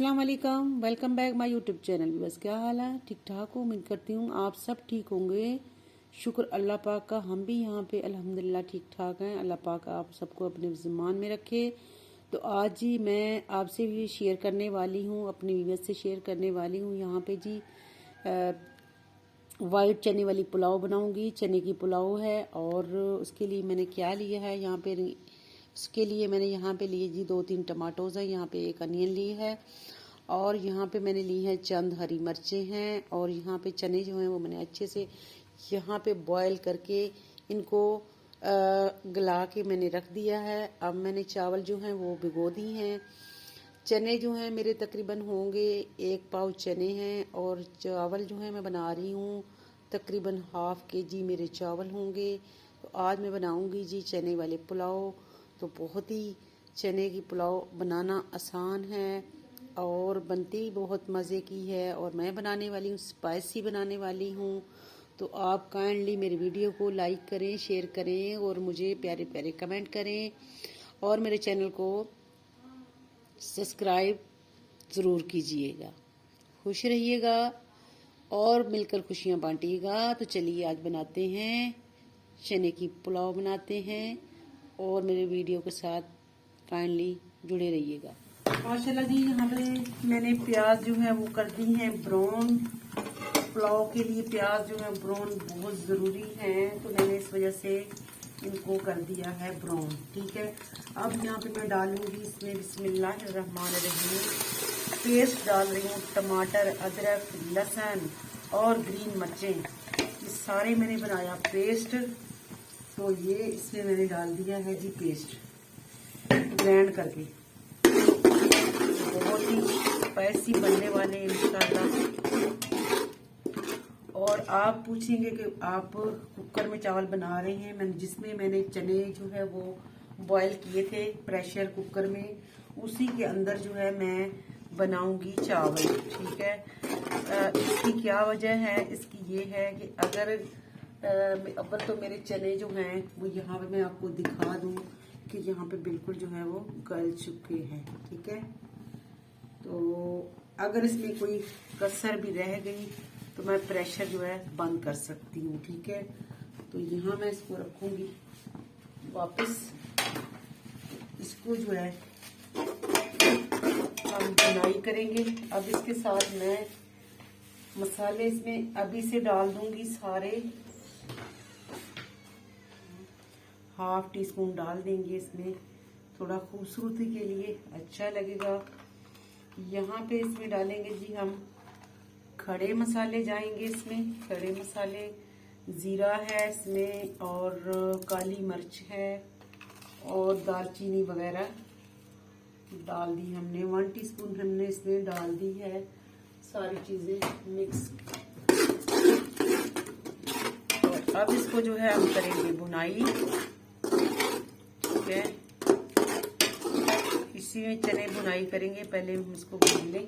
अस्सलाम वालेकुम, welcome back my YouTube channel. बस क्या हाल है? ठीक ठाक हो? उम्मीद करती हूँ आप सब ठीक होंगे। शुक्र अल्लाह पाक का, हम भी यहाँ पे अल्हम्दुलिल्लाह ठीक ठाक हैं। अल्लाह पाक आप सबको अपने ज़िम्मान में रखे। तो आज जी मैं आपसे भी शेयर करने वाली हूँ, अपने व्यूअर्स से शेयर करने वाली हूँ। यहाँ पे जी वाइट चने वाली पुलाव बनाऊंगी। चने की पुलाव है और उसके लिए मैंने क्या लिया है यहाँ पे, उसके लिए मैंने यहाँ पे लिए जी 2-3 टमाटोज़ हैं, यहाँ पे एक अनियन ली है और यहाँ पे मैंने ली है चंद हरी मिर्चें हैं। और यहाँ पे चने जो हैं वो मैंने अच्छे से यहाँ पे बॉयल करके इनको गला के मैंने रख दिया है। अब मैंने चावल जो हैं वो भिगो दी हैं। चने जो हैं मेरे तकरीबन होंगे 1 पाव चने हैं और चावल जो है मैं बना रही हूँ तकरीबन ½ kg मेरे चावल होंगे। तो आज मैं बनाऊँगी जी चने वाले पुलाव। तो बहुत ही चने की पुलाव बनाना आसान है और बनती बहुत मज़े की है और मैं बनाने वाली हूँ, स्पाइसी बनाने वाली हूँ। तो आप काइंडली मेरे वीडियो को लाइक करें, शेयर करें और मुझे प्यारे प्यारे कमेंट करें और मेरे चैनल को सब्सक्राइब ज़रूर कीजिएगा। खुश रहिएगा और मिलकर खुशियाँ बांटिएगा। तो चलिए आज बनाते हैं चने की पुलाव बनाते हैं और मेरे वीडियो के साथ काइंडली जुड़े रहिएगा। माशाल्लाह जी, यहाँ पे मैंने प्याज जो है वो कर दी हैं ब्राउन। पुलाव के लिए प्याज जो है ब्राउन बहुत ज़रूरी है, तो मैंने इस वजह से इनको कर दिया है ब्राउन। ठीक है, अब यहाँ पे मैं डालूंगी इसमें बिस्मिल्लाहिर्रहमानिर्रहीम पेस्ट डाल रही हूँ। टमाटर, अदरक, लहसुन और ग्रीन मिर्चें, ये सारे मैंने बनाया पेस्ट। तो ये इसमें मैंने डाल दिया है जी पेस्ट ग्राइंड करके। बहुत ही स्पाइसी बनने वाले इंशाल्लाह। और आप पूछेंगे कि आप कुकर में चावल बना रहे हैं, जिसमें मैंने चने जो है वो बॉयल किए थे प्रेशर कुकर में, उसी के अंदर जो है मैं बनाऊंगी चावल। ठीक है, इसकी क्या वजह है? इसकी ये है कि अगर अव्वल तो मेरे चने जो हैं वो यहाँ पे मैं आपको दिखा दूँ कि यहाँ पे बिल्कुल जो है वो गल चुके हैं। ठीक है, तो अगर इसमें कोई कसर भी रह गई तो मैं प्रेशर जो है बंद कर सकती हूँ। ठीक है, तो यहाँ मैं इसको रखूँगी वापस। इसको जो है हम बुनाई करेंगे। अब इसके साथ मैं मसाले इसमें अभी से डाल दूंगी सारे। ½ टीस्पून डाल देंगे इसमें, थोड़ा खूबसूरती के लिए अच्छा लगेगा। यहाँ पे इसमें डालेंगे जी हम खड़े मसाले जाएंगे इसमें। खड़े मसाले ज़ीरा है इसमें और काली मिर्च है और दालचीनी वगैरह डाल दी हमने। 1 टीस्पून हमने इसमें डाल दी है सारी चीज़ें मिक्स। और अब इसको जो है हम करेंगे बुनाई। ठीक है, इसी में चने बुनाई करेंगे। पहले हम इसको भून लें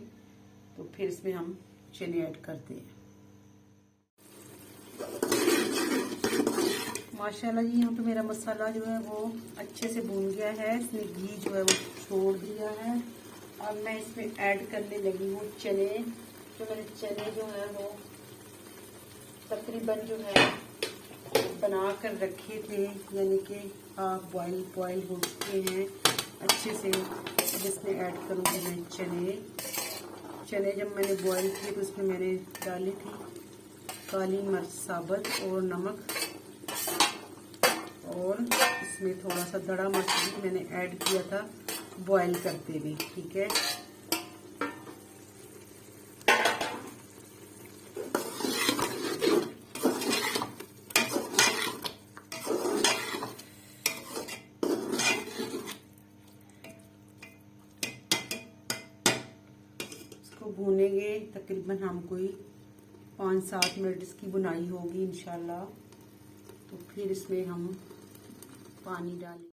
तो फिर इसमें हम चने ऐड करते हैं। माशाल्लाह जी, यहाँ पे मेरा मसाला जो है वो अच्छे से भून गया है। इसमें घी जो है वो छोड़ दिया है। अब मैं इसमें ऐड करने लगी हूँ चने। तो मेरे चने जो है वो तकरीबन जो है बना कर रखे थे, यानी कि हाफ बॉयल हो चुके हैं अच्छे से। अब इसमें ऐड करूँगी मैं चने जब मैंने बॉयल किए तो उसमें मैंने डाली थी काली मिर्च साबुत और नमक, और इसमें थोड़ा सा दड़ा मिर्च भी मैंने ऐड किया था बॉयल करते हुए। ठीक है, भूनेंगे तकरीबन हम कोई 5-7 मिनट इसकी बुनाई होगी इंशाल्लाह। तो फिर इसमें हम पानी डालें।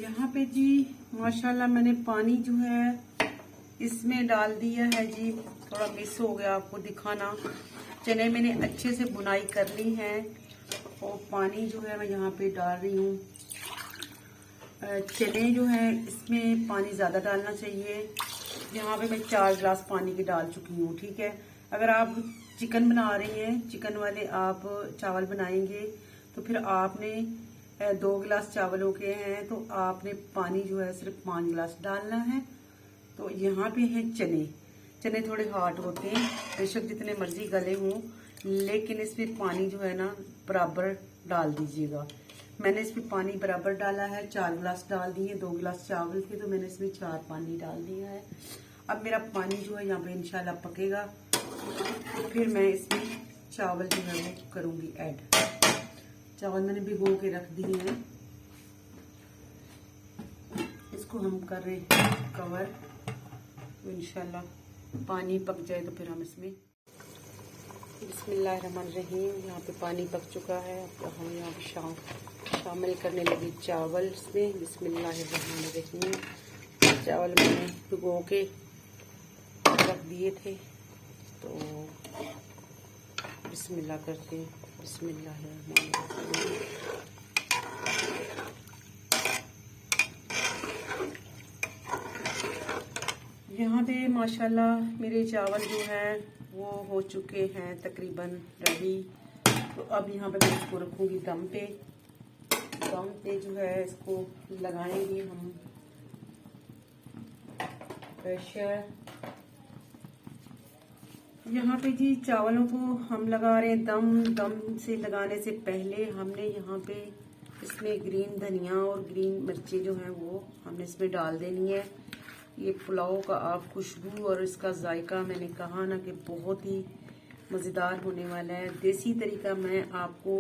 यहाँ पे जी माशाल्लाह मैंने पानी जो है इसमें डाल दिया है जी। थोड़ा मिस हो गया आपको दिखाना। चने मैंने अच्छे से बुनाई कर ली है और पानी जो है मैं यहाँ पे डाल रही हूँ। चने जो है इसमें पानी ज़्यादा डालना चाहिए यहाँ पे मैं 4 गिलास पानी के डाल चुकी हूँ। ठीक है, अगर आप चिकन बना रही हैं, चिकन वाले आप चावल बनाएंगे तो फिर आपने 2 गिलास चावलों के हैं तो आपने पानी जो है सिर्फ 5 गिलास डालना है। तो यहाँ पे है चने। चने थोड़े हार्ड होते हैं, बेशक जितने मर्जी गले हों, लेकिन इसमें पानी जो है ना बराबर डाल दीजिएगा। मैंने इसमें पानी बराबर डाला है, 4 गिलास डाल दिए। 2 गिलास चावल थे तो मैंने इसमें 4 पानी डाल दिया है। अब मेरा पानी जो है यहाँ पे इंशाल्लाह पकेगा, फिर मैं इसमें चावल जो है वो करूँगी ऐड। चावल मैंने भिगो के रख दिए हैं, इसको हम कर रहे हैं कवर। तो इंशाल्लाह पानी पक जाए तो फिर हम इसमें बिस्मिल्लाहिर्रहमानिर्रहीम। यहाँ पे पानी पक चुका है। अब हम यहाँ पे शामिल करने लगी चावल इसमें। बिस्मिल्लाहिर्रहमानिर्रहीम। चावल मैंने भिगो के रख दिए थे, तो बिस्मिल्लाह करते हैं। बिस्मिल्लाहिर्रहमानिर्रहीम। यहाँ पे माशाल्लाह मेरे चावल जो हैं वो हो चुके हैं तकरीबन रेडी। तो अब यहाँ पे मैं इसको रखूँगी दम पे। दम पे जो है इसको लगाएंगे हम प्रेशर। यहाँ पे जी चावलों को हम लगा रहे हैं दम। दम से लगाने से पहले हमने यहाँ पे इसमें ग्रीन धनिया और ग्रीन मिर्ची जो है वो हमने इसमें डाल देनी है। ये पुलाव का आप खुशबू और इसका जायका मैंने कहा ना कि बहुत ही मज़ेदार होने वाला है। देसी तरीका मैं आपको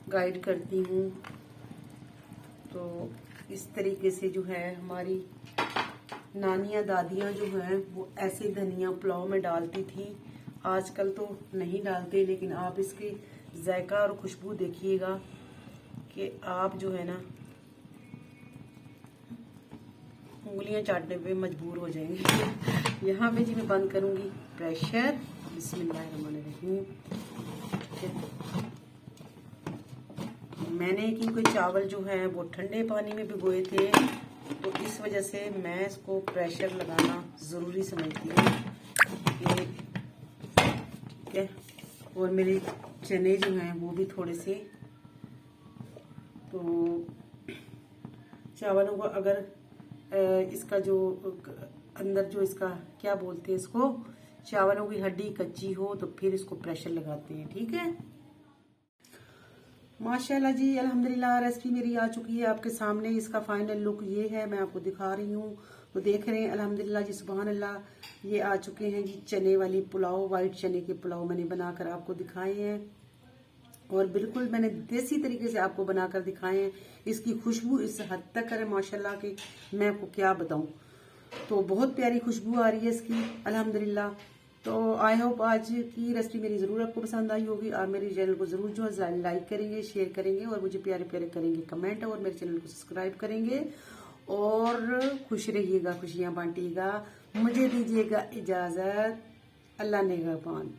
गाइड करती हूँ। तो इस तरीके से जो है हमारी नानियाँ दादियाँ जो हैं वो ऐसे धनिया पुलाव में डालती थी। आजकल तो नहीं डालते, लेकिन आप इसकी जायका और खुशबू देखिएगा कि आप जो है ना उंगलियां चाटने पे मजबूर हो जाएंगे। यहाँ पे जी मैं बंद करूंगी प्रेशर। बिस्मिल्लाहिर्रहमानिर्रहीम। मैंने क्योंकि चावल जो है वो ठंडे पानी में भिगोए थे, तो इस वजह से मैं इसको प्रेशर लगाना ज़रूरी समझती हूँ। ठीक है, और मेरे चने जो हैं वो भी थोड़े से, तो चावलों को अगर इसका जो अंदर जो इसका क्या बोलते हैं इसको, चावलों की हड्डी कच्ची हो तो फिर इसको प्रेशर लगाते हैं। ठीक है, माशाल्लाह जी अल्हम्दुलिल्लाह रेसिपी मेरी आ चुकी है आपके सामने। इसका फाइनल लुक ये है, मैं आपको दिखा रही हूँ। तो देख रहे हैं अल्हम्दुलिल्लाह जी, सुभान अल्लाह। ये आ चुके हैं जी चने वाली पुलाव। वाइट चने के पुलाव मैंने बनाकर आपको दिखाए हैं, और बिल्कुल मैंने देसी तरीके से आपको बनाकर दिखाए हैं। इसकी खुशबू इस हद तक है माशाल्लाह कि मैं आपको क्या बताऊं। तो बहुत प्यारी खुशबू आ रही है इसकी अल्हम्दुलिल्लाह। तो आई होप आज की रेसिपी मेरी ज़रूर आपको पसंद आई होगी। आप मेरे चैनल को ज़रूर जो है लाइक करेंगे, शेयर करेंगे, और मुझे प्यारे प्यारे करेंगे कमेंट, और मेरे चैनल को सब्सक्राइब करेंगे। और खुश रहिएगा, खुशियाँ बांटिएगा। मुझे दीजिएगा इजाज़त। अल्लाह निगहबान।